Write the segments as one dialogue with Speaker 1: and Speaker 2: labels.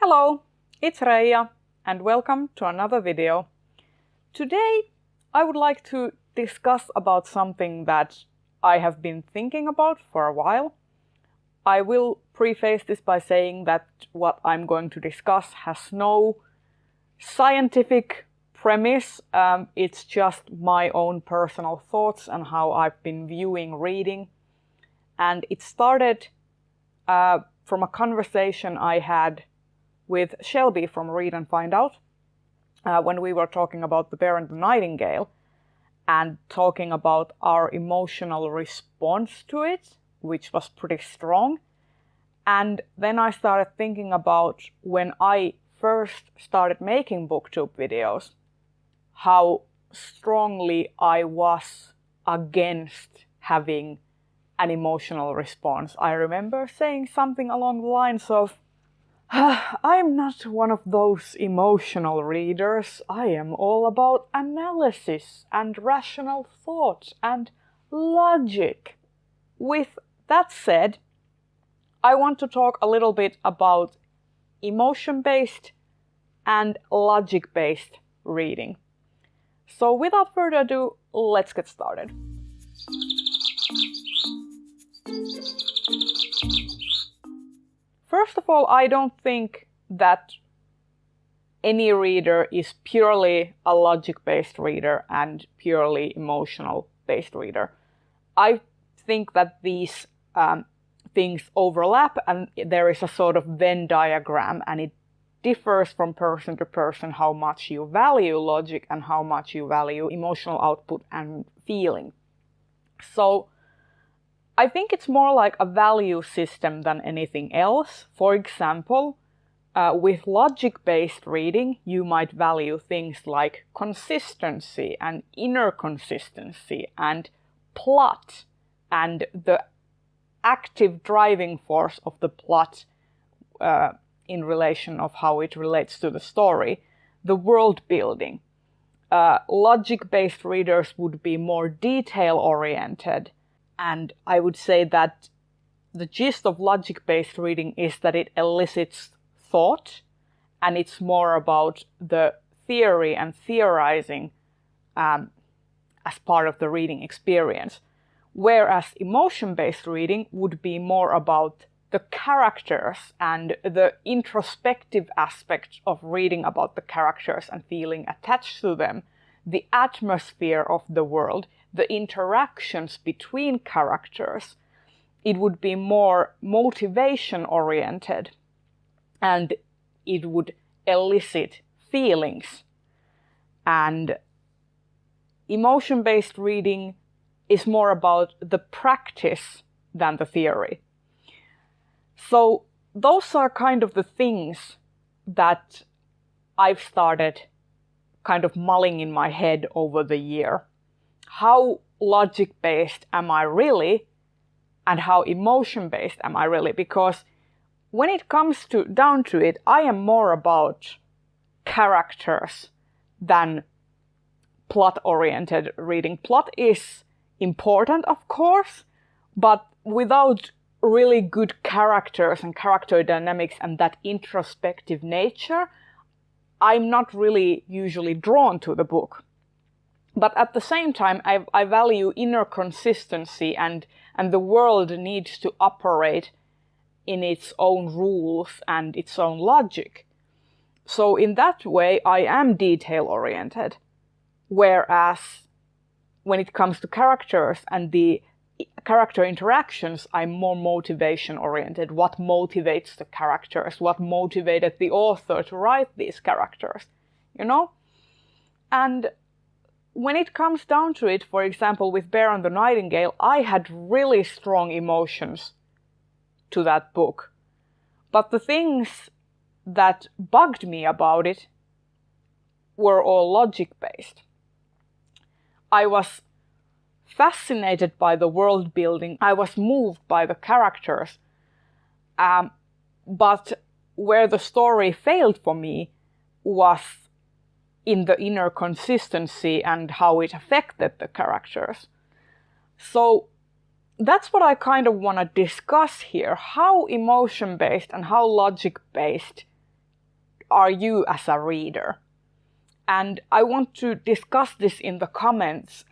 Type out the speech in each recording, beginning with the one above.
Speaker 1: Hello, it's Reija and welcome to another video. Today I would like to discuss about something that I have been thinking about for a while. I will preface this by saying that what I'm going to discuss has no scientific premise. It's just my own personal thoughts and how I've been viewing reading. And it started from a conversation I had with Shelby from Read and Find Out when we were talking about The Bear and the Nightingale and talking about our emotional response to it, which was pretty strong. And then I started thinking about when I first started making booktube videos, how strongly I was against having an emotional response. I remember saying something along the lines of, I'm not one of those emotional readers. I am all about analysis and rational thought and logic. With that said, I want to talk a little bit about emotion-based and logic-based reading. So without further ado, let's get started. First of all, I don't think that any reader is purely a logic-based reader and purely emotional-based reader. I think that these things overlap and there is a sort of Venn diagram, and it differs from person to person how much you value logic and how much you value emotional output and feeling. So I think it's more like a value system than anything else. For example, with logic-based reading, you might value things like consistency and inner consistency and plot and the active driving force of the plot in relation of how it relates to the story, the world building. Logic-based readers would be more detail-oriented. And I would say that the gist of logic-based reading is that it elicits thought, and it's more about the theory and theorizing as part of the reading experience. Whereas emotion-based reading would be more about the characters and the introspective aspect of reading about the characters and feeling attached to them, the atmosphere of the world, the interactions between characters. It would be more motivation-oriented and it would elicit feelings. And emotion-based reading is more about the practice than the theory. So those are kind of the things that I've started kind of mulling in my head over the year. How logic-based am I really, and how emotion-based am I really? Because when it comes down to it, I am more about characters than plot-oriented reading. Plot is important, of course, but without really good characters and character dynamics and that introspective nature, I'm not really usually drawn to the book. But at the same time, I value inner consistency and the world needs to operate in its own rules and its own logic. So in that way, I am detail-oriented. Whereas when it comes to characters and the character interactions, I'm more motivation-oriented. What motivates the characters? What motivated the author to write these characters? You know? And when it comes down to it, for example, with Bear and the Nightingale, I had really strong emotions to that book. But the things that bugged me about it were all logic-based. I was fascinated by the world building. I was moved by the characters. But where the story failed for me was in the inner consistency and how it affected the characters. So that's what I kind of want to discuss here, how emotion-based and how logic-based are you as a reader? And I want to discuss this in the comments.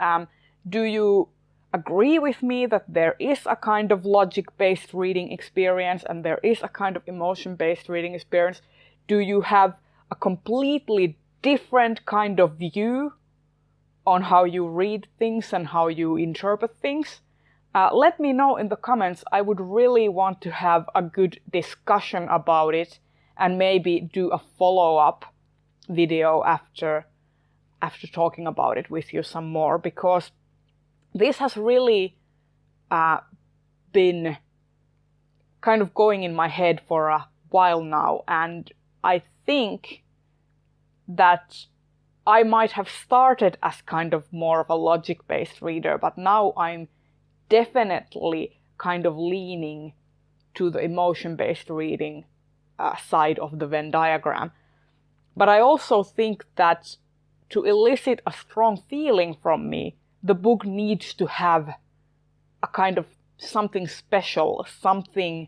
Speaker 1: Do you agree with me that there is a kind of logic-based reading experience and there is a kind of emotion-based reading experience? Do you have a completely different kind of view on how you read things and how you interpret things? Let me know in the comments. I would really want to have a good discussion about it and maybe do a follow-up video after talking about it with you some more, because this has really been kind of going in my head for a while now, and I think that I might have started as kind of more of a logic-based reader, but now I'm definitely kind of leaning to the emotion-based reading side of the Venn diagram. But I also think that to elicit a strong feeling from me, the book needs to have a kind of something special, something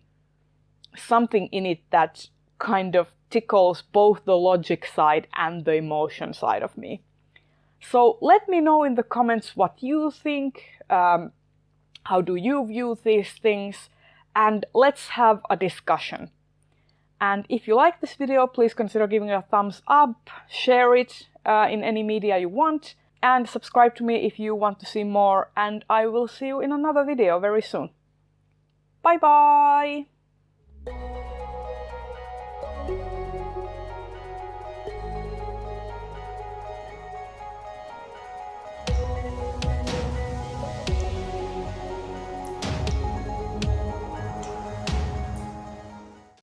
Speaker 1: in it that kind of tickles both the logic side and the emotion side of me. So let me know in the comments what you think, how do you view these things, and let's have a discussion. And if you like this video, please consider giving it a thumbs up, share it in any media you want, and subscribe to me if you want to see more, and I will see you in another video very soon. Bye bye!